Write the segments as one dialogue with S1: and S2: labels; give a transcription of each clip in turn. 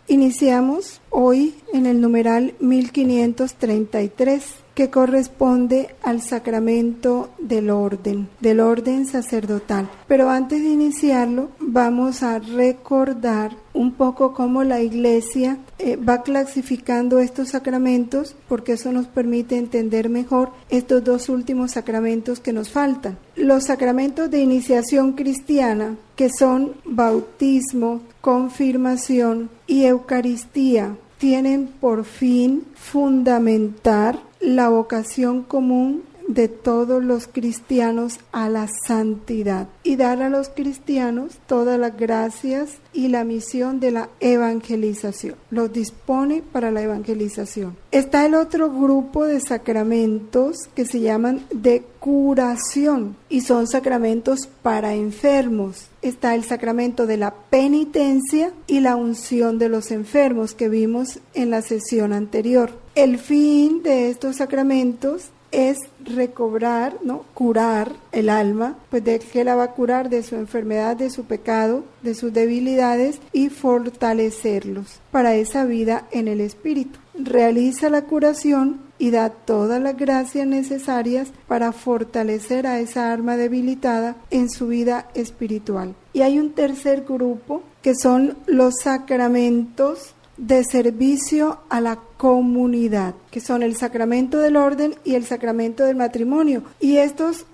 S1: Iniciamos hoy en el numeral 1533, que corresponde al sacramento del orden sacerdotal. Pero antes de iniciarlo, vamos a recordar un poco cómo la Iglesia va clasificando estos sacramentos, porque eso nos permite entender mejor estos dos últimos sacramentos que nos faltan. Los sacramentos de iniciación cristiana, que son bautismo, confirmación y Eucaristía, tienen por fin fundamentar la vocación común de todos los cristianos a la santidad y dar a los cristianos todas las gracias y la misión de la evangelización. Los dispone para la evangelización. Está el otro grupo de sacramentos que se llaman de curación y son sacramentos para enfermos. Está el sacramento de la penitencia y la unción de los enfermos que vimos en la sesión anterior. El fin de estos sacramentos es recobrar, curar el alma, pues de que la va a curar de su enfermedad, de su pecado, de sus debilidades y fortalecerlos para esa vida en el Espíritu. Realiza la curación y da todas las gracias necesarias para fortalecer a esa alma debilitada en su vida espiritual. Y hay un tercer grupo que son los sacramentos de servicio a la comunidad, que son el sacramento del orden y el sacramento del matrimonio. Y estos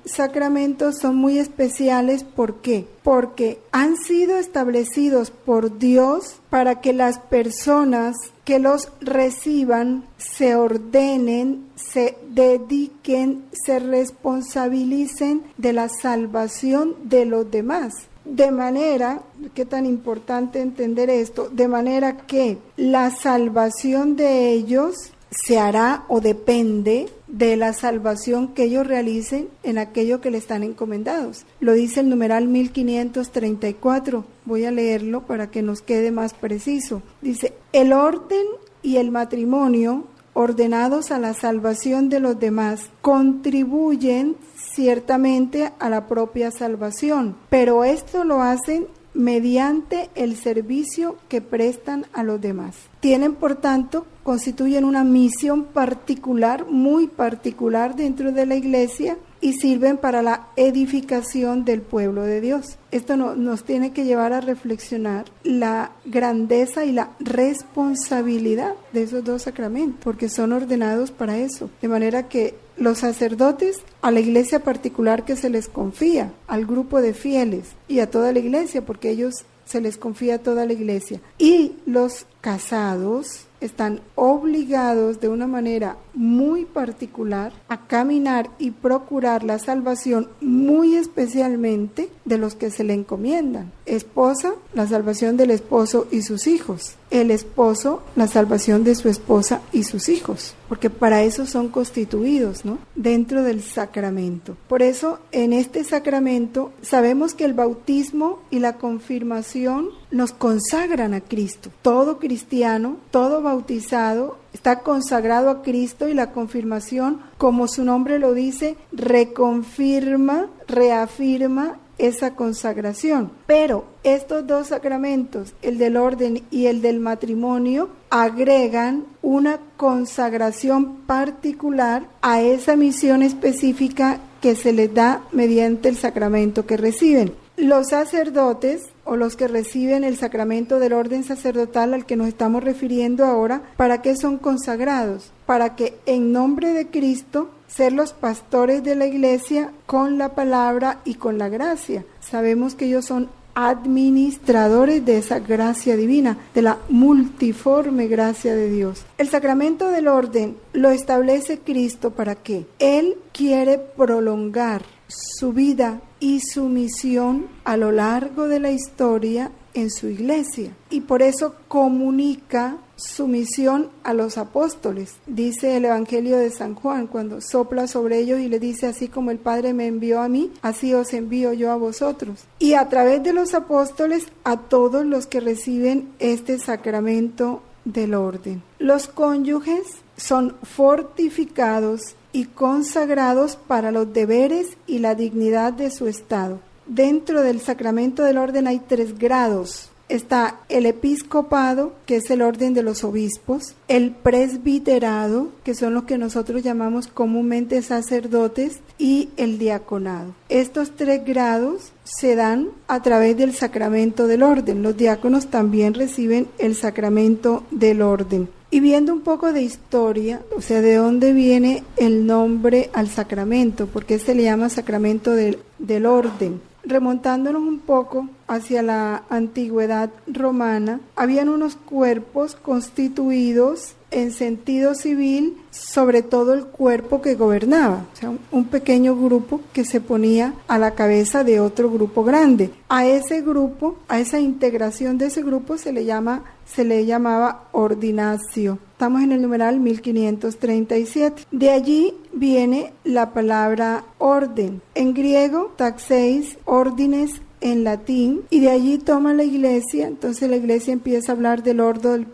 S1: sacramentos son muy especiales. ¿Por qué? Porque han sido establecidos por Dios para que las personas que los reciban se ordenen, se dediquen, se responsabilicen de la salvación de los demás. De manera, qué tan importante entender esto, de manera que la salvación de ellos se hará o depende de la salvación que ellos realicen en aquello que le están encomendados. Lo dice el numeral 1534, voy a leerlo para que nos quede más preciso. Dice, el orden y el matrimonio ordenados a la salvación de los demás contribuyen ciertamente a la propia salvación, pero esto lo hacen mediante el servicio que prestan a los demás. Tienen, por tanto, constituyen una misión particular, muy particular dentro de la Iglesia y sirven para la edificación del pueblo de Dios. Esto nos tiene que llevar a reflexionar la grandeza y la responsabilidad de esos dos sacramentos, porque son ordenados para eso. De manera que los sacerdotes, a la iglesia particular que se les confía, al grupo de fieles y a toda la iglesia, porque ellos se les confía a toda la iglesia. Y los casados están obligados de una manera muy particular a caminar y procurar la salvación, muy especialmente de los que se le encomiendan. Esposa, la salvación del esposo y sus hijos. El esposo, la salvación de su esposa y sus hijos, porque para eso son constituidos, dentro del sacramento. Por eso, en este sacramento, sabemos que el bautismo y la confirmación nos consagran a Cristo. Todo cristiano, todo bautizado, está consagrado a Cristo, y la confirmación, como su nombre lo dice, reconfirma, reafirma esa consagración. Pero estos dos sacramentos, el del orden y el del matrimonio, agregan una consagración particular a esa misión específica que se les da mediante el sacramento que reciben. Los sacerdotes, o los que reciben el sacramento del orden sacerdotal al que nos estamos refiriendo ahora, ¿para qué son consagrados? Para que en nombre de Cristo ser los pastores de la iglesia con la palabra y con la gracia. Sabemos que ellos son administradores de esa gracia divina, de la multiforme gracia de Dios. El sacramento del orden lo establece Cristo. ¿Para qué? Él quiere prolongar su vida y su misión a lo largo de la historia en su iglesia, y por eso comunica su misión a los apóstoles. Dice el Evangelio de San Juan, cuando sopla sobre ellos y les dice: así como el Padre me envió a mí, así os envío yo a vosotros. Y a través de los apóstoles a todos los que reciben este sacramento del orden. Los cónyuges son fortificados y consagrados para los deberes y la dignidad de su estado. Dentro del sacramento del orden hay 3 grados está el episcopado, que es el orden de los obispos, el presbiterado, que son los que nosotros llamamos comúnmente sacerdotes, y el diaconado. Estos 3 grados se dan a través del sacramento del orden. Los diáconos también reciben el sacramento del orden. Y viendo un poco de historia, o sea, de dónde viene el nombre al sacramento, porque se le llama sacramento del orden. Remontándonos un poco hacia la antigüedad romana, habían unos cuerpos constituidos en sentido civil, sobre todo el cuerpo que gobernaba, o sea, un pequeño grupo que se ponía a la cabeza de otro grupo grande. A ese grupo, a esa integración de ese grupo se le llamaba ordinatio. Estamos en el numeral 1537. De allí viene la palabra orden. En griego, taxeis, ordines, en latín, y de allí toma la iglesia. Entonces la iglesia empieza a hablar del ordo del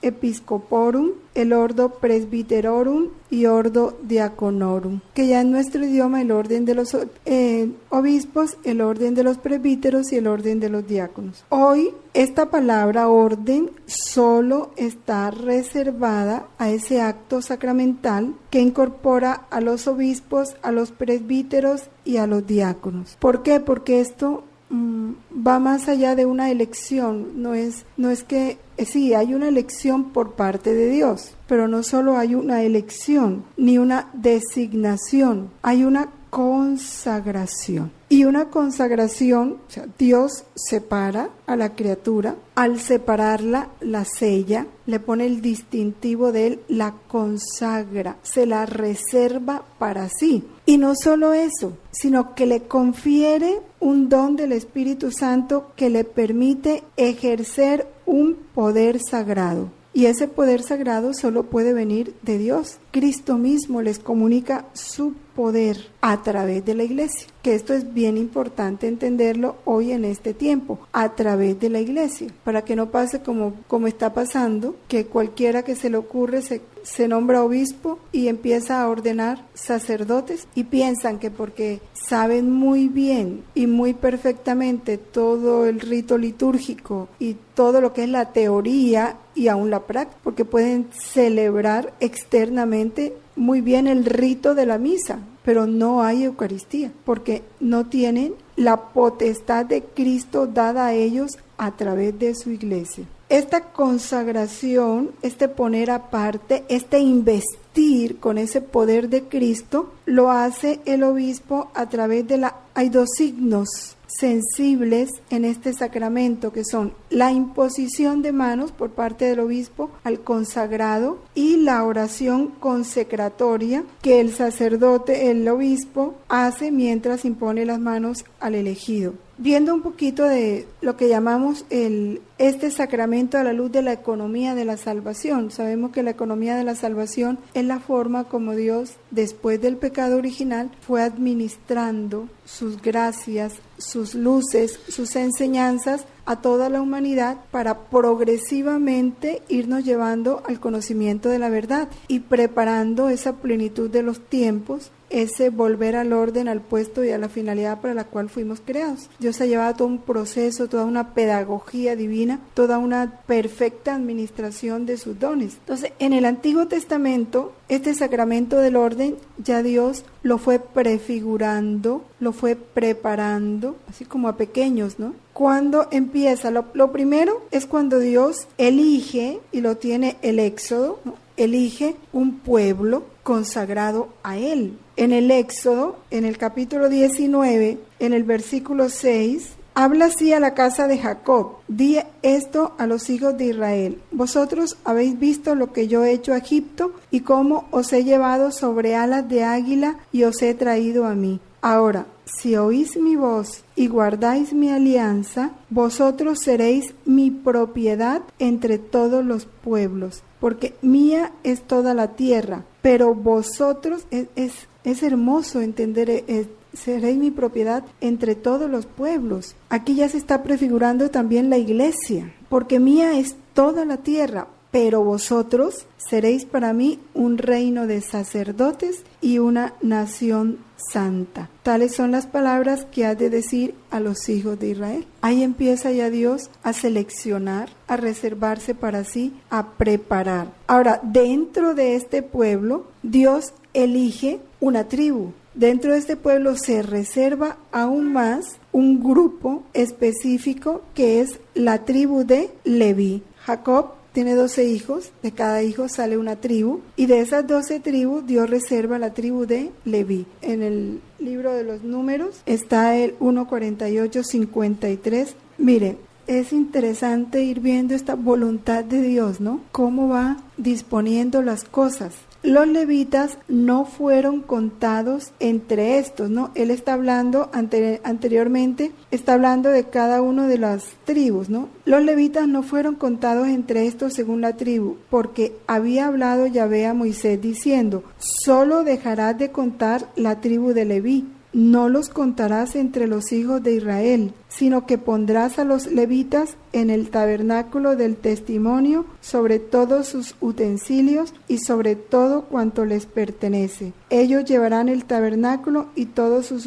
S1: episcoporum, el ordo presbiterorum y ordo diaconorum, que ya en nuestro idioma el orden de los obispos, el orden de los presbíteros y el orden de los diáconos. Hoy esta palabra orden solo está reservada a ese acto sacramental que incorpora a los obispos, a los presbíteros y a los diáconos. ¿Por qué? Porque esto va más allá de una elección. No es que sí, hay una elección por parte de Dios, pero no solo hay una elección ni una designación, hay una consagración. Y una consagración, o sea, Dios separa a la criatura, al separarla la sella, le pone el distintivo de él, la consagra, se la reserva para sí. Y no solo eso, sino que le confiere un don del Espíritu Santo que le permite ejercer un poder sagrado. Y ese poder sagrado solo puede venir de Dios. Cristo mismo les comunica su poder a través de la iglesia, que esto es bien importante entenderlo hoy en este tiempo, a través de la iglesia, para que no pase como está pasando, que cualquiera que se le ocurre se nombra obispo y empieza a ordenar sacerdotes y piensan que porque saben muy bien y muy perfectamente todo el rito litúrgico y todo lo que es la teoría y aún la práctica, porque pueden celebrar externamente muy bien el rito de la misa, pero no hay Eucaristía, porque no tienen la potestad de Cristo dada a ellos a través de su iglesia. Esta consagración, este poner aparte, este investir con ese poder de Cristo, lo hace el obispo a través de hay 2 signos sensibles en este sacramento, que son la imposición de manos por parte del obispo al consagrado y la oración consecratoria que el sacerdote, el obispo, hace mientras impone las manos al elegido. Viendo un poquito de lo que llamamos este sacramento a la luz de la economía de la salvación. Sabemos que la economía de la salvación es la forma como Dios, después del pecado original, fue administrando sus gracias, sus luces, sus enseñanzas a toda la humanidad para progresivamente irnos llevando al conocimiento de la verdad y preparando esa plenitud de los tiempos, ese volver al orden, al puesto y a la finalidad para la cual fuimos creados. Dios ha llevado todo un proceso, toda una pedagogía divina, toda una perfecta administración de sus dones. Entonces, en el Antiguo Testamento, este sacramento del orden, ya Dios lo fue prefigurando, lo fue preparando, así como a pequeños, ¿no? Cuando empieza, lo primero es cuando Dios elige, y lo tiene el Éxodo, ¿no? Elige un pueblo consagrado a Él. En el Éxodo, en el capítulo 19, en el versículo 6, habla así a la casa de Jacob: di esto a los hijos de Israel: vosotros habéis visto lo que yo he hecho a Egipto y cómo os he llevado sobre alas de águila y os he traído a mí. Ahora, si oís mi voz y guardáis mi alianza, vosotros seréis mi propiedad entre todos los pueblos, porque mía es toda la tierra, pero vosotros, es hermoso entender, seréis mi propiedad entre todos los pueblos. Aquí ya se está prefigurando también la iglesia, porque mía es toda la tierra, pero vosotros seréis para mí un reino de sacerdotes y una nación santa. Tales son las palabras que ha de decir a los hijos de Israel. Ahí empieza ya Dios a seleccionar, a reservarse para sí, a preparar. Ahora, dentro de este pueblo, Dios elige una tribu. Dentro de este pueblo se reserva aún más un grupo específico que es la tribu de Leví. Jacob tiene 12 hijos, de cada hijo sale una tribu, y de esas 12 tribus Dios reserva la tribu de Leví. En el libro de los Números está el 1:48-53. Miren, es interesante ir viendo esta voluntad de Dios, ¿no? Cómo va disponiendo las cosas. Los levitas no fueron contados entre estos, ¿no? Él está hablando anteriormente, está hablando de cada uno de las tribus, ¿no? Los levitas no fueron contados entre estos según la tribu, porque había hablado Yahvé a Moisés diciendo: solo dejarás de contar la tribu de Leví. No los contarás entre los hijos de Israel, sino que pondrás a los levitas en el tabernáculo del testimonio sobre todos sus utensilios y sobre todo cuanto les pertenece. Ellos llevarán el tabernáculo y todos sus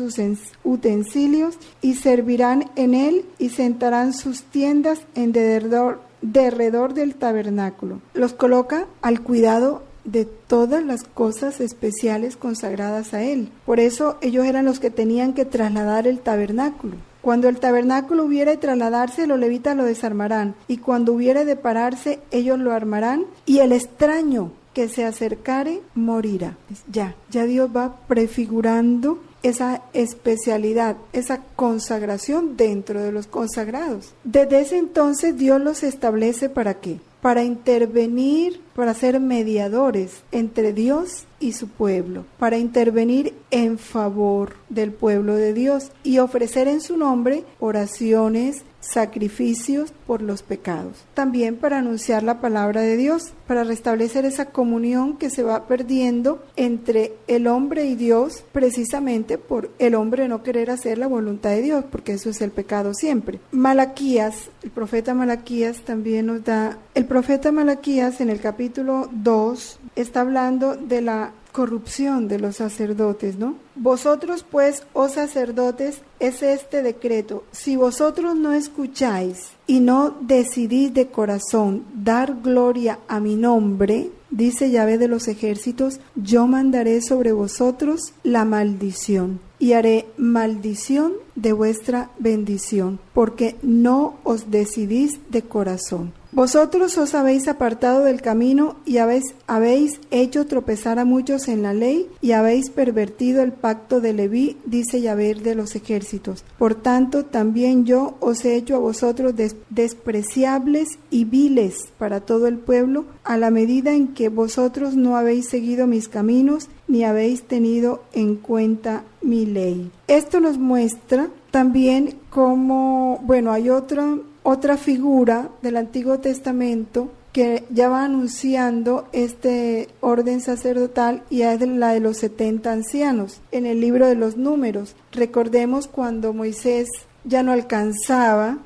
S1: utensilios y servirán en él y sentarán sus tiendas en derredor del tabernáculo. Los coloca al cuidado de todas las cosas especiales consagradas a él. Por eso ellos eran los que tenían que trasladar el tabernáculo. Cuando el tabernáculo hubiera de trasladarse, los levitas lo desarmarán, y cuando hubiera de pararse, ellos lo armarán, y el extraño que se acercare morirá. Ya Dios va prefigurando esa especialidad, esa consagración dentro de los consagrados. Desde ese entonces Dios los establece ¿para qué? Para intervenir, para ser mediadores entre Dios y su pueblo, para intervenir en favor del pueblo de Dios y ofrecer en su nombre oraciones, sacrificios por los pecados. También para anunciar la palabra de Dios, para restablecer esa comunión que se va perdiendo entre el hombre y Dios, precisamente por el hombre no querer hacer la voluntad de Dios, porque eso es el pecado siempre. Malaquías, el profeta Malaquías también nos da, el profeta Malaquías en el capítulo 2 está hablando de la corrupción de los sacerdotes, ¿no? Vosotros pues, oh sacerdotes, es este decreto: si vosotros no escucháis y no decidís de corazón dar gloria a mi nombre, dice Yahvé de los ejércitos, yo mandaré sobre vosotros la maldición y haré maldición de vuestra bendición, porque no os decidís de corazón. Vosotros os habéis apartado del camino y habéis hecho tropezar a muchos en la ley y habéis pervertido el pacto de Leví, dice Yahvé de los ejércitos. Por tanto, también yo os he hecho a vosotros despreciables y viles para todo el pueblo, a la medida en que vosotros no habéis seguido mis caminos ni habéis tenido en cuenta mi ley. Esto nos muestra también cómo, hay otra figura del Antiguo Testamento que ya va anunciando este orden sacerdotal, y es la de los 70 ancianos en el libro de los Números. Recordemos cuando Moisés ya no alcanzaba,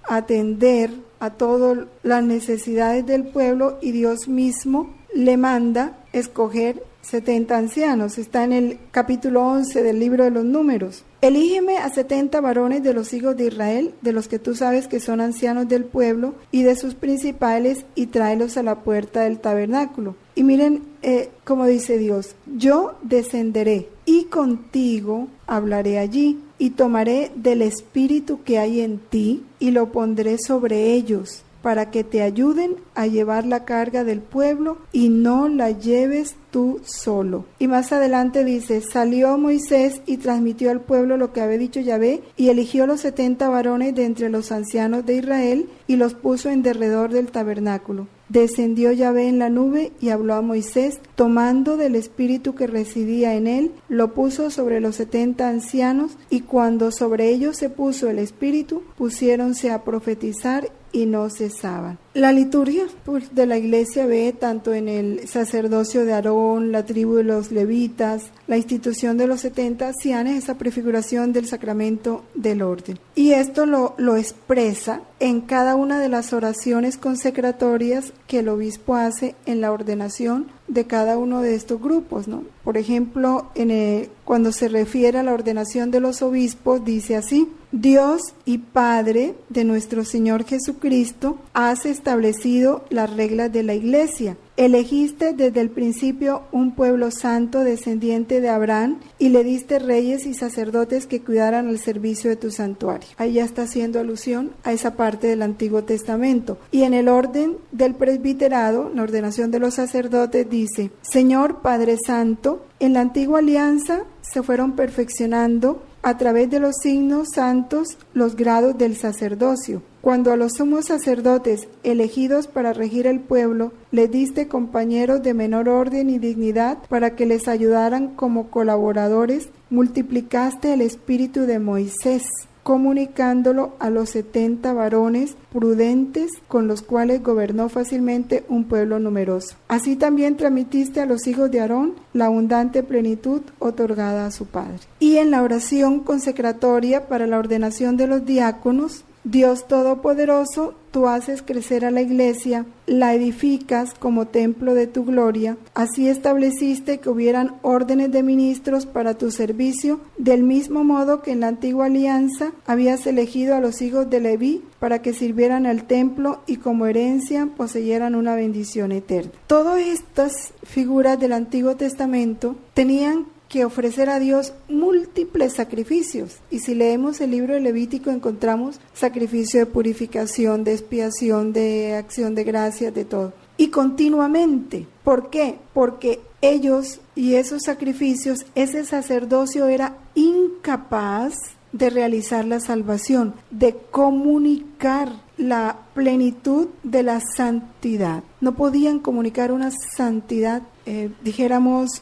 S1: a atender a todas las necesidades del pueblo, y Dios mismo le manda escoger 70 ancianos. Está en el capítulo 11 del libro de los Números. Elígeme a 70 varones de los hijos de Israel, de los que tú sabes que son ancianos del pueblo, y de sus principales, y tráelos a la puerta del tabernáculo. Y miren cómo dice Dios: yo descenderé y contigo hablaré allí, y tomaré del espíritu que hay en ti y lo pondré sobre ellos, para que te ayuden a llevar la carga del pueblo y no la lleves tú solo. Y más adelante dice: salió Moisés y transmitió al pueblo lo que había dicho Yahvé, y eligió los 70 varones de entre los ancianos de Israel y los puso en derredor del tabernáculo. Descendió Yahvé en la nube y habló a Moisés, tomando del espíritu que residía en él, lo puso sobre los 70 ancianos, y cuando sobre ellos se puso el espíritu, pusiéronse a profetizar, y no cesaban. La liturgia de la Iglesia ve tanto en el sacerdocio de Aarón, la tribu de los levitas, la institución de los 70 ancianes, esa prefiguración del sacramento del orden. Y esto lo expresa en cada una de las oraciones consecratorias que el obispo hace en la ordenación de cada uno de estos grupos, ¿no? Por ejemplo, cuando se refiere a la ordenación de los obispos, dice así: Dios y Padre de nuestro Señor Jesucristo, has establecido las reglas de la Iglesia. Elegiste desde el principio un pueblo santo descendiente de Abraham y le diste reyes y sacerdotes que cuidaran el servicio de tu santuario. Ahí ya está haciendo alusión a esa parte del Antiguo Testamento. Y en el orden del presbiterado, la ordenación de los sacerdotes, dice: Señor Padre Santo, en la antigua alianza se fueron perfeccionando a través de los signos santos los grados del sacerdocio. Cuando a los sumos sacerdotes elegidos para regir el pueblo les diste compañeros de menor orden y dignidad para que les ayudaran como colaboradores, multiplicaste el espíritu de Moisés, comunicándolo a los 70 varones prudentes con los cuales gobernó fácilmente un pueblo numeroso. Así también transmitiste a los hijos de Aarón la abundante plenitud otorgada a su padre. Y en la oración consecratoria para la ordenación de los diáconos, Dios Todopoderoso, tú haces crecer a la Iglesia, la edificas como templo de tu gloria. Así estableciste que hubieran órdenes de ministros para tu servicio, del mismo modo que en la antigua alianza habías elegido a los hijos de Leví para que sirvieran al templo y como herencia poseyeran una bendición eterna. Todas estas figuras del Antiguo Testamento tenían que ofrecer a Dios múltiples sacrificios. Y si leemos el libro de Levítico encontramos sacrificio de purificación, de expiación, de acción de gracias, de todo. Y continuamente. ¿Por qué? Porque ellos y esos sacrificios, ese sacerdocio era incapaz de realizar la salvación, de comunicar la plenitud de la santidad. No podían comunicar una santidad, dijéramos,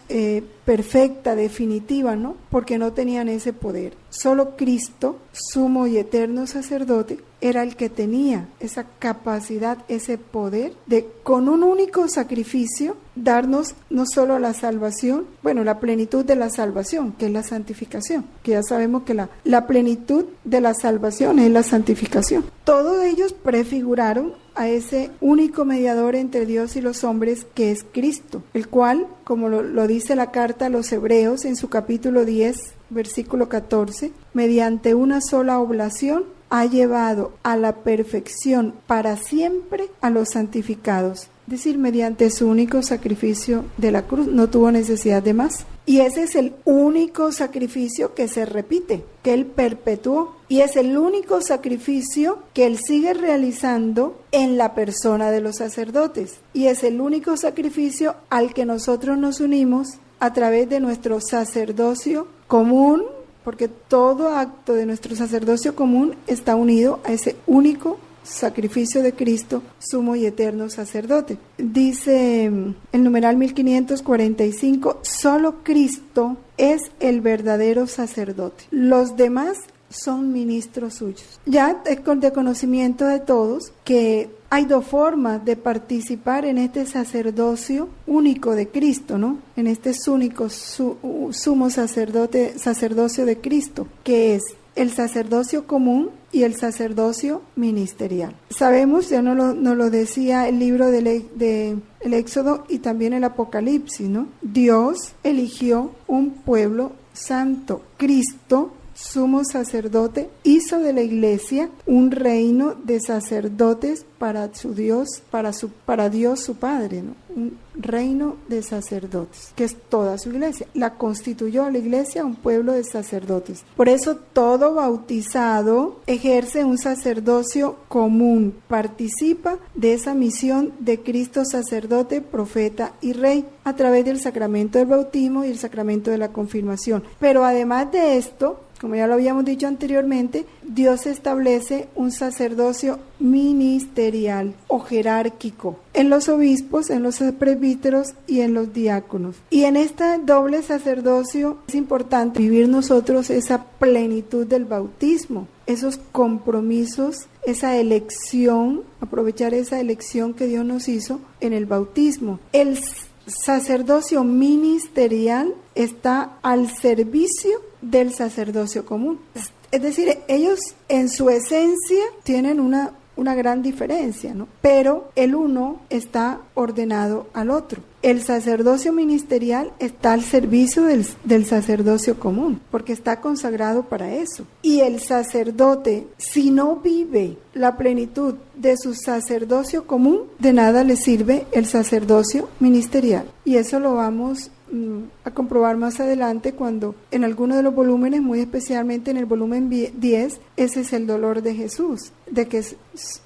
S1: perfecta, definitiva, ¿no? Porque no tenían ese poder. Solo Cristo, sumo y eterno sacerdote, era el que tenía esa capacidad, ese poder de, con un único sacrificio, darnos no solo la salvación, bueno, la plenitud de la salvación, que es la santificación, que ya sabemos que la plenitud de la salvación es la santificación. Todos ellos prefiguraron a ese único mediador entre Dios y los hombres, que es Cristo, el cual, como lo dice la carta a los Hebreos en su capítulo 10, versículo 14, mediante una sola oblación ha llevado a la perfección para siempre a los santificados. Es decir, mediante su único sacrificio de la cruz, no tuvo necesidad de más. Y ese es el único sacrificio que se repite, que Él perpetuó. Y es el único sacrificio que Él sigue realizando en la persona de los sacerdotes. Y es el único sacrificio al que nosotros nos unimos a través de nuestro sacerdocio común, porque todo acto de nuestro sacerdocio común está unido a ese único sacrificio de Cristo, sumo y eterno sacerdote. Dice el numeral 1545, solo Cristo es el verdadero sacerdote. Los demás son ministros suyos. Ya es de conocimiento de todos que hay dos formas de participar en este sacerdocio único de Cristo, ¿no? En este único sumo sacerdocio de Cristo, que es el sacerdocio común y el sacerdocio ministerial. Sabemos, ya nos lo decía el libro del Éxodo y también el Apocalipsis, ¿no? Dios eligió un pueblo santo. Cristo, sumo sacerdote, hizo de la Iglesia un reino de sacerdotes para su Dios, para Dios su Padre, ¿no? Un reino de sacerdotes, que es toda su Iglesia. La constituyó la Iglesia un pueblo de sacerdotes. Por eso todo bautizado ejerce un sacerdocio común, participa de esa misión de Cristo sacerdote, profeta y rey, a través del sacramento del bautismo y el sacramento de la confirmación. Pero además de esto, Como ya lo habíamos dicho anteriormente, Dios establece un sacerdocio ministerial o jerárquico en los obispos, en los presbíteros y en los diáconos. Y en este doble sacerdocio es importante vivir nosotros esa plenitud del bautismo, esos compromisos, esa elección, aprovechar esa elección que Dios nos hizo en el bautismo. El sacerdocio ministerial está al servicio del sacerdocio común. Es decir, ellos en su esencia tienen una gran diferencia, ¿no? Pero el uno está ordenado al otro. El sacerdocio ministerial está al servicio del sacerdocio común, porque está consagrado para eso. Y el sacerdote, si no vive la plenitud de su sacerdocio común, de nada le sirve el sacerdocio ministerial. Y eso lo vamos a comprobar más adelante cuando en alguno de los volúmenes, muy especialmente en el volumen 10, ese es el dolor de Jesús, de que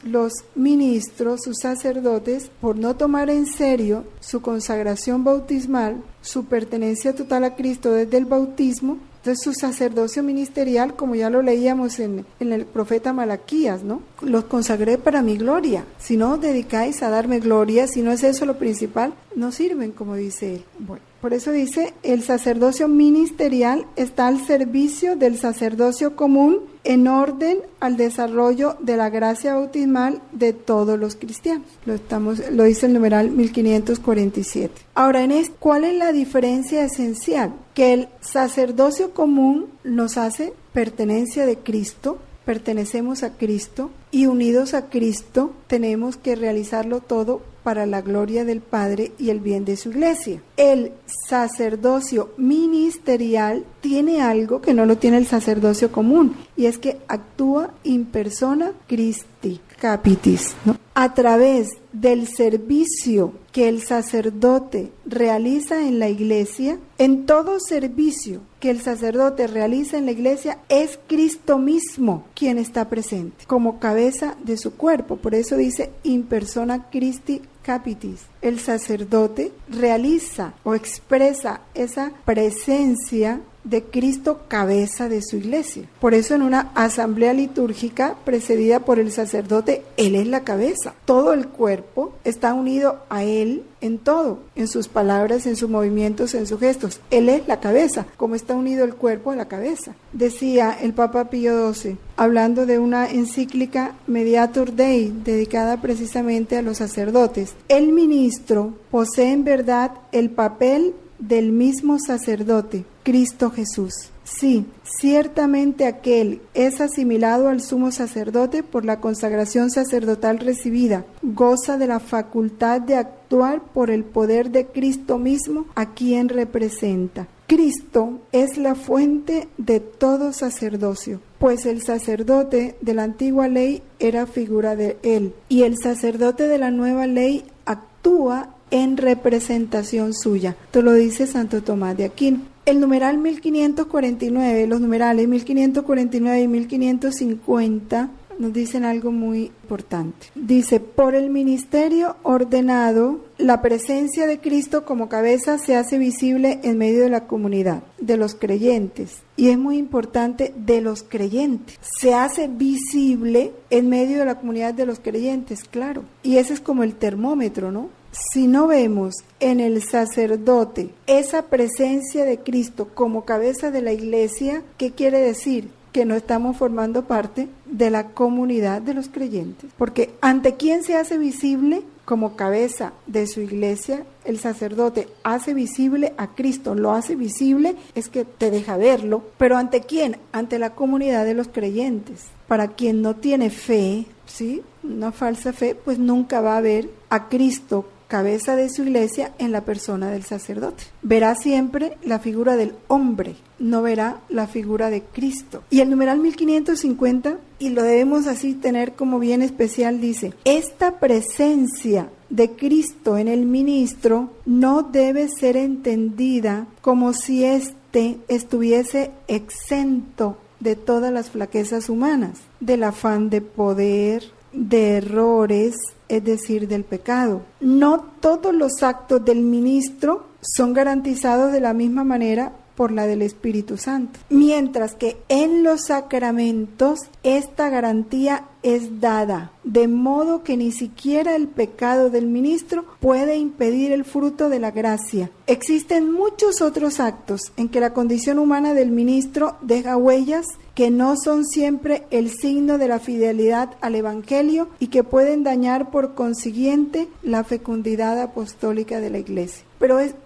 S1: los ministros, sus sacerdotes, por no tomar en serio su consagración bautismal, su pertenencia total a Cristo desde el bautismo, entonces su sacerdocio ministerial, como ya lo leíamos en el profeta Malaquías, ¿no? Los consagré para mi gloria. Si no os dedicáis a darme gloria, si no es eso lo principal, no sirven, como dice él. Bueno, por eso dice, el sacerdocio ministerial está al servicio del sacerdocio común en orden al desarrollo de la gracia bautismal de todos los cristianos. Lo dice el numeral 1547. Ahora, ¿cuál es la diferencia esencial? Que el sacerdocio común nos hace pertenencia de Cristo, pertenecemos a Cristo y unidos a Cristo tenemos que realizarlo todo para la gloria del Padre y el bien de su iglesia. El sacerdocio ministerial tiene algo que no lo tiene el sacerdocio común, y es que actúa in persona Christi capitis, ¿no? A través del servicio que el sacerdote realiza en la iglesia, en todo servicio que el sacerdote realiza en la iglesia, es Cristo mismo quien está presente, como cabeza de su cuerpo. Por eso dice in persona Christi capitis. El sacerdote realiza o expresa esa presencia de Cristo, cabeza de su iglesia. Por eso en una asamblea litúrgica precedida por el sacerdote, él es la cabeza. Todo el cuerpo está unido a él en todo, en sus palabras, en sus movimientos, en sus gestos. Él es la cabeza, como está unido el cuerpo a la cabeza. Decía el Papa Pío XII, hablando de una encíclica Mediator Dei, dedicada precisamente a los sacerdotes: el ministro posee en verdad el papel del mismo sacerdote, Cristo Jesús. Sí, ciertamente aquel es asimilado al sumo sacerdote por la consagración sacerdotal recibida, goza de la facultad de actuar por el poder de Cristo mismo, a quien representa. Cristo es la fuente de todo sacerdocio, pues el sacerdote de la antigua ley era figura de él, y el sacerdote de la nueva ley actúa en representación suya. Esto lo dice Santo Tomás de Aquino. El numeral 1549, los numerales 1549 y 1550 nos dicen algo muy importante. Dice, por el ministerio ordenado, la presencia de Cristo como cabeza se hace visible en medio de la comunidad, de los creyentes. Y es muy importante, de los creyentes. Se hace visible en medio de la comunidad de los creyentes, claro. Y ese es como el termómetro, ¿no? Si no vemos en el sacerdote esa presencia de Cristo como cabeza de la iglesia, ¿qué quiere decir? Que no estamos formando parte de la comunidad de los creyentes. Porque ¿ante quién se hace visible? Como cabeza de su iglesia, el sacerdote hace visible a Cristo, lo hace visible, es que te deja verlo, pero ¿ante quién? Ante la comunidad de los creyentes. Para quien no tiene fe, ¿sí? Una falsa fe, pues nunca va a ver a Cristo, cabeza de su iglesia, en la persona del sacerdote. Verá siempre la figura del hombre, no verá la figura de Cristo. Y el numeral 1550, y lo debemos así tener como bien especial, dice, esta presencia de Cristo en el ministro no debe ser entendida como si éste estuviese exento de todas las flaquezas humanas, del afán de poder, de errores, es decir, del pecado. No todos los actos del ministro son garantizados de la misma manera por la del Espíritu Santo. Mientras que en los sacramentos esta garantía es dada, de modo que ni siquiera el pecado del ministro puede impedir el fruto de la gracia. Existen muchos otros actos en que la condición humana del ministro deja huellas que no son siempre el signo de la fidelidad al Evangelio y que pueden dañar por consiguiente la fecundidad apostólica de la Iglesia.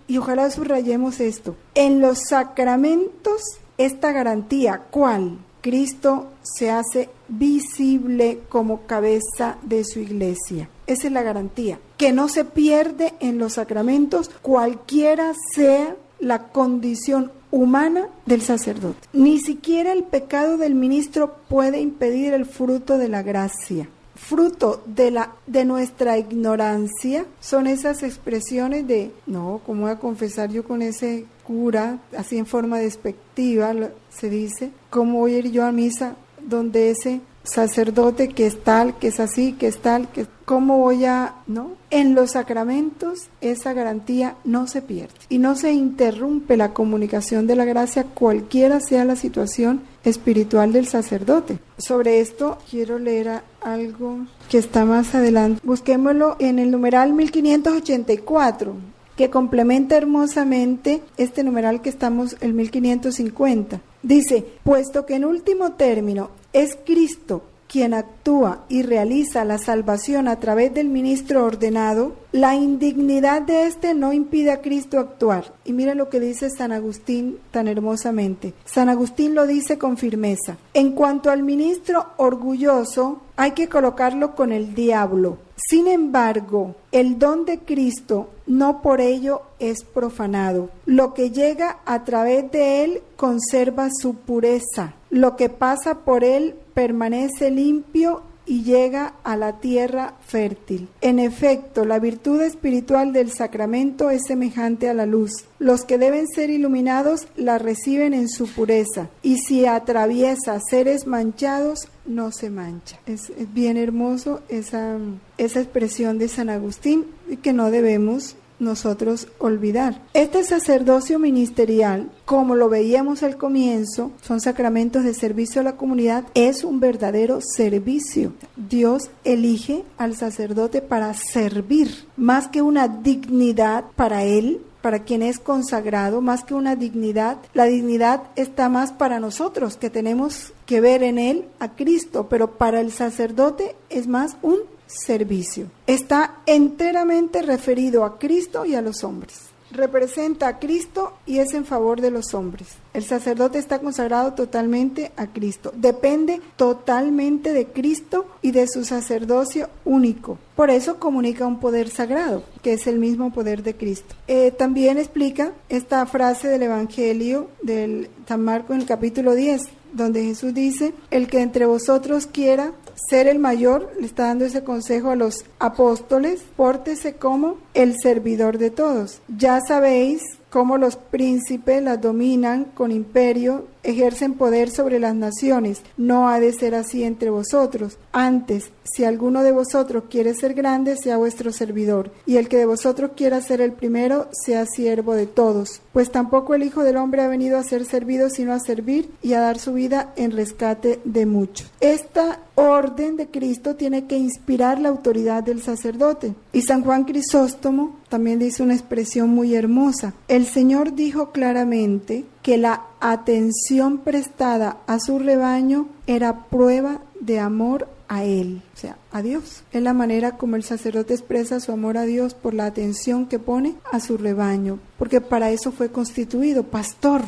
S1: Y ojalá subrayemos esto, en los sacramentos esta garantía, ¿cuál? Cristo se hace visible como cabeza de su Iglesia. Esa es la garantía, que no se pierde en los sacramentos cualquiera sea la condición humana del sacerdote. Ni siquiera el pecado del ministro puede impedir el fruto de la gracia. Fruto de nuestra ignorancia son esas expresiones de, no, ¿cómo voy a confesar yo con ese cura? Así en forma despectiva se dice, ¿cómo voy a ir yo a misa donde ese sacerdote que es tal, que es así, que es tal, que cómo voy a, ¿no? En los sacramentos esa garantía no se pierde y no se interrumpe la comunicación de la gracia cualquiera sea la situación espiritual del sacerdote. Sobre esto quiero leer algo que está más adelante. Busquémoslo en el numeral 1584, que complementa hermosamente este numeral que estamos, el 1550. Dice, puesto que en último término es Cristo quien actúa y realiza la salvación a través del ministro ordenado, la indignidad de éste no impide a Cristo actuar. Y mira lo que dice San Agustín tan hermosamente. San Agustín lo dice con firmeza. En cuanto al ministro orgulloso, hay que colocarlo con el diablo. Sin embargo, el don de Cristo no por ello es profanado. Lo que llega a través de él conserva su pureza. Lo que pasa por él permanece limpio y llega a la tierra fértil. En efecto, la virtud espiritual del sacramento es semejante a la luz. Los que deben ser iluminados la reciben en su pureza, y si atraviesa seres manchados, no se mancha. Es bien hermoso esa expresión de San Agustín que no debemos nosotros olvidar. Este sacerdocio ministerial, como lo veíamos al comienzo, son sacramentos de servicio a la comunidad, es un verdadero servicio. Dios elige al sacerdote para servir, más que una dignidad para él, para quien es consagrado, más que una dignidad, la dignidad está más para nosotros, que tenemos que ver en él a Cristo, pero para el sacerdote es más un servicio. Está enteramente referido a Cristo y a los hombres. Representa a Cristo y es en favor de los hombres. El sacerdote está consagrado totalmente a Cristo. Depende totalmente de Cristo y de su sacerdocio único. Por eso comunica un poder sagrado, que es el mismo poder de Cristo. También explica esta frase del Evangelio del San Marcos en el capítulo 10, donde Jesús dice, el que entre vosotros quiera ser el mayor, le está dando ese consejo a los apóstoles, pórtese como el servidor de todos. Ya sabéis cómo los príncipes las dominan con imperio, ejercen poder sobre las naciones. No ha de ser así entre vosotros. Antes, si alguno de vosotros quiere ser grande, sea vuestro servidor, y el que de vosotros quiera ser el primero, sea siervo de todos. Pues tampoco el Hijo del Hombre ha venido a ser servido, sino a servir y a dar su vida en rescate de muchos. Esta orden de Cristo tiene que inspirar la autoridad del sacerdote. Y San Juan Crisóstomo también dice una expresión muy hermosa. El Señor dijo claramente que la atención prestada a su rebaño era prueba de amor a Él, o sea, a Dios. Es la manera como el sacerdote expresa su amor a Dios por la atención que pone a su rebaño, porque para eso fue constituido pastor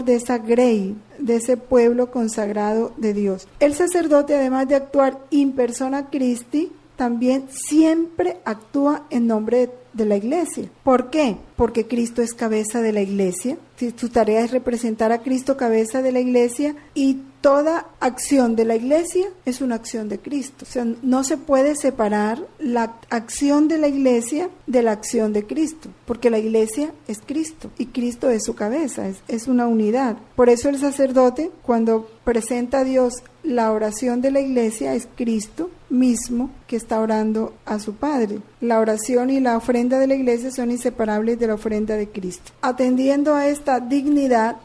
S1: de esa grey, de ese pueblo consagrado de Dios. El sacerdote, además de actuar in persona Christi, también siempre actúa en nombre de la iglesia. ¿Por qué? Porque Cristo es cabeza de la iglesia. Su tarea es representar a Cristo, cabeza de la iglesia, y toda acción de la iglesia es una acción de Cristo. O sea, no se puede separar la acción de la iglesia de la acción de Cristo, porque la iglesia es Cristo y Cristo es su cabeza, es una unidad. Por eso el sacerdote, cuando presenta a Dios la oración de la iglesia es Cristo mismo que está orando a su Padre. La oración y la ofrenda de la iglesia son inseparables de la ofrenda de Cristo. Atendiendo a esta dignidad,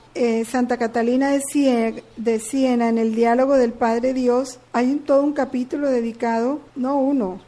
S1: Santa Catalina de Siena, en el diálogo del Padre Dios, hay todo un capítulo dedicado,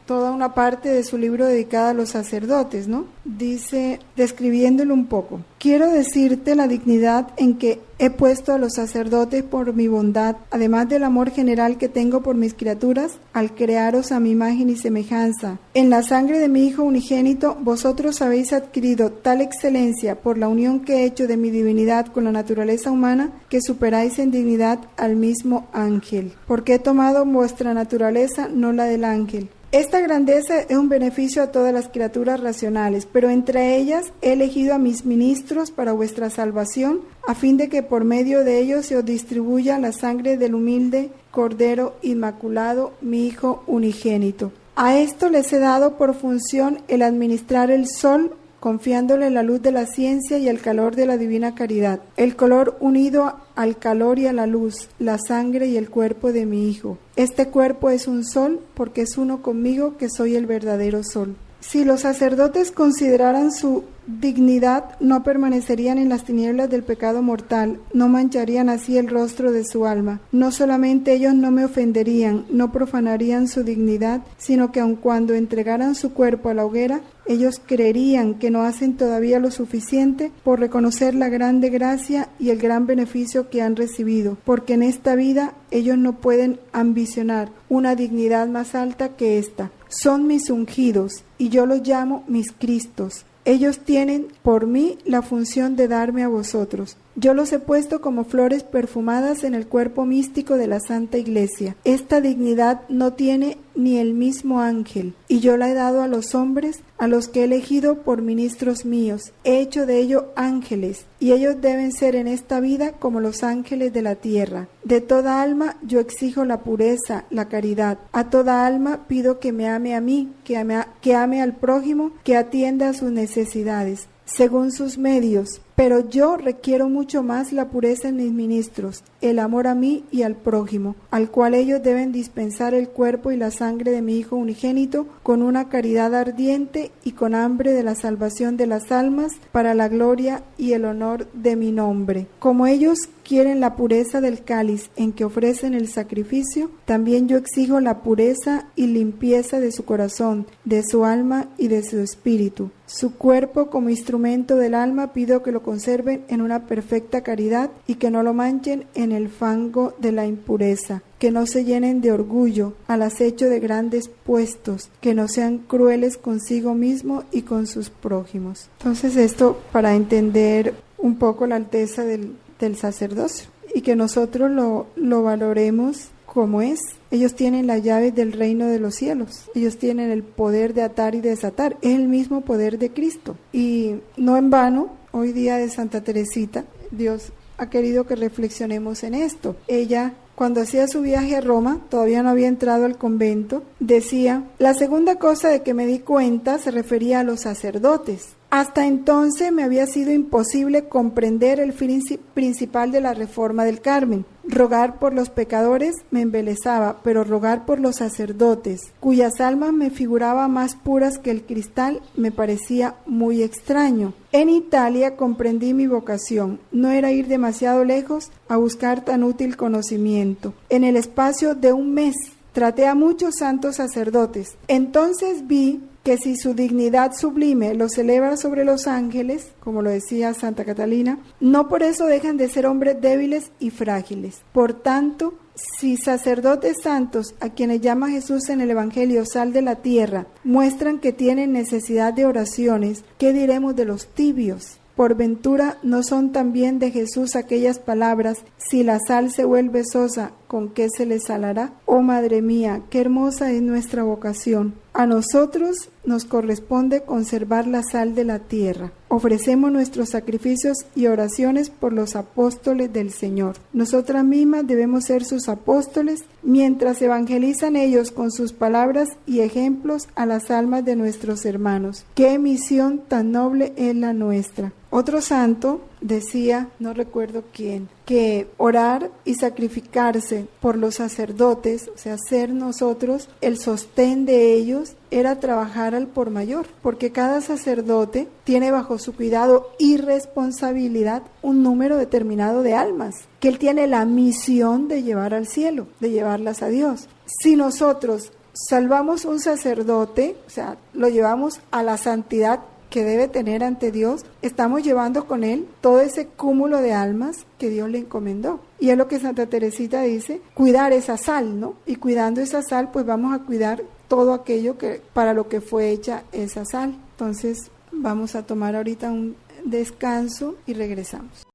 S1: toda una parte de su libro dedicada a los sacerdotes, ¿no? Dice, describiéndolo un poco: quiero decirte la dignidad en que he puesto a los sacerdotes por mi bondad, además del amor general que tengo por mis criaturas, al crearos a mi imagen y semejanza. En la sangre de mi Hijo unigénito, vosotros habéis adquirido tal excelencia por la unión que he hecho de mi divinidad con la naturaleza humana, que superáis en dignidad al mismo ángel, porque he tomado vuestra naturaleza, no la del ángel. Esta grandeza es un beneficio a todas las criaturas racionales, pero entre ellas he elegido a mis ministros para vuestra salvación, a fin de que por medio de ellos se os distribuya la sangre del humilde Cordero Inmaculado, mi Hijo unigénito. A esto les he dado por función el administrar el sol, confiándole la luz de la ciencia y el calor de la divina caridad, el color unido al calor y a la luz, la sangre y el cuerpo de mi Hijo. Este cuerpo es un sol, porque es uno conmigo, que soy el verdadero sol. Si los sacerdotes consideraran su dignidad, no permanecerían en las tinieblas del pecado mortal, no mancharían así el rostro de su alma. No solamente ellos no me ofenderían, no profanarían su dignidad, sino que aun cuando entregaran su cuerpo a la hoguera, ellos creerían que no hacen todavía lo suficiente por reconocer la grande gracia y el gran beneficio que han recibido, porque en esta vida ellos no pueden ambicionar una dignidad más alta que esta. Son mis ungidos, y yo los llamo mis Cristos. Ellos tienen por mí la función de darme a vosotros. Yo los he puesto como flores perfumadas en el cuerpo místico de la Santa Iglesia. Esta dignidad no tiene ni el mismo ángel, y yo la he dado a los hombres, a los que he elegido por ministros míos. He hecho de ellos ángeles, y ellos deben ser en esta vida como los ángeles de la tierra. De toda alma yo exijo la pureza, la caridad. A toda alma pido que me ame a mí, que ame al prójimo, que atienda a sus necesidades, según sus medios. Pero yo requiero mucho más la pureza en mis ministros, el amor a mí y al prójimo, al cual ellos deben dispensar el cuerpo y la sangre de mi Hijo unigénito con una caridad ardiente y con hambre de la salvación de las almas para la gloria y el honor de mi nombre. Como ellos quieren la pureza del cáliz en que ofrecen el sacrificio, también yo exijo la pureza y limpieza de su corazón, de su alma y de su espíritu. Su cuerpo como instrumento del alma pido que lo conserven en una perfecta caridad y que no lo manchen en el fango de la impureza, que no se llenen de orgullo al acecho de grandes puestos, que no sean crueles consigo mismo y con sus prójimos. Entonces esto para entender un poco la alteza del sacerdocio y que nosotros lo valoremos como es. Ellos tienen las llaves del reino de los cielos, ellos tienen el poder de atar y desatar, es el mismo poder de Cristo. Y no en vano, hoy día de Santa Teresita, Dios ha querido que reflexionemos en esto. Ella, cuando hacía su viaje a Roma, todavía no había entrado al convento, decía: la segunda cosa de que me di cuenta se refería a los sacerdotes. Hasta entonces me había sido imposible comprender el fin principal de la reforma del Carmen. Rogar por los pecadores me embelesaba, pero rogar por los sacerdotes, cuyas almas me figuraba más puras que el cristal, me parecía muy extraño. En Italia comprendí mi vocación, no era ir demasiado lejos a buscar tan útil conocimiento. En el espacio de un mes traté a muchos santos sacerdotes. Entonces vi que si su dignidad sublime los eleva sobre los ángeles, como lo decía Santa Catalina, no por eso dejan de ser hombres débiles y frágiles. Por tanto, si sacerdotes santos, a quienes llama Jesús en el Evangelio sal de la tierra, muestran que tienen necesidad de oraciones, ¿qué diremos de los tibios? Por ventura no son también de Jesús aquellas palabras: si la sal se vuelve sosa, ¿con qué se le salará? Oh Madre mía, qué hermosa es nuestra vocación. A nosotros nos corresponde conservar la sal de la tierra. Ofrecemos nuestros sacrificios y oraciones por los apóstoles del Señor. Nosotras mismas debemos ser sus apóstoles mientras evangelizan ellos con sus palabras y ejemplos a las almas de nuestros hermanos. ¡Qué misión tan noble es la nuestra! Otro santo decía, no recuerdo quién, que orar y sacrificarse por los sacerdotes, o sea, ser nosotros el sostén de ellos, era trabajar al por mayor, porque cada sacerdote tiene bajo su cuidado y responsabilidad un número determinado de almas, que él tiene la misión de llevar al cielo, de llevarlas a Dios. Si nosotros salvamos un sacerdote, o sea, lo llevamos a la santidad que debe tener ante Dios, estamos llevando con él todo ese cúmulo de almas que Dios le encomendó. Y es lo que Santa Teresita dice, cuidar esa sal, ¿no? Y cuidando esa sal, pues vamos a cuidar todo aquello que para lo que fue hecha esa sal. Entonces, vamos a tomar ahorita un descanso y regresamos.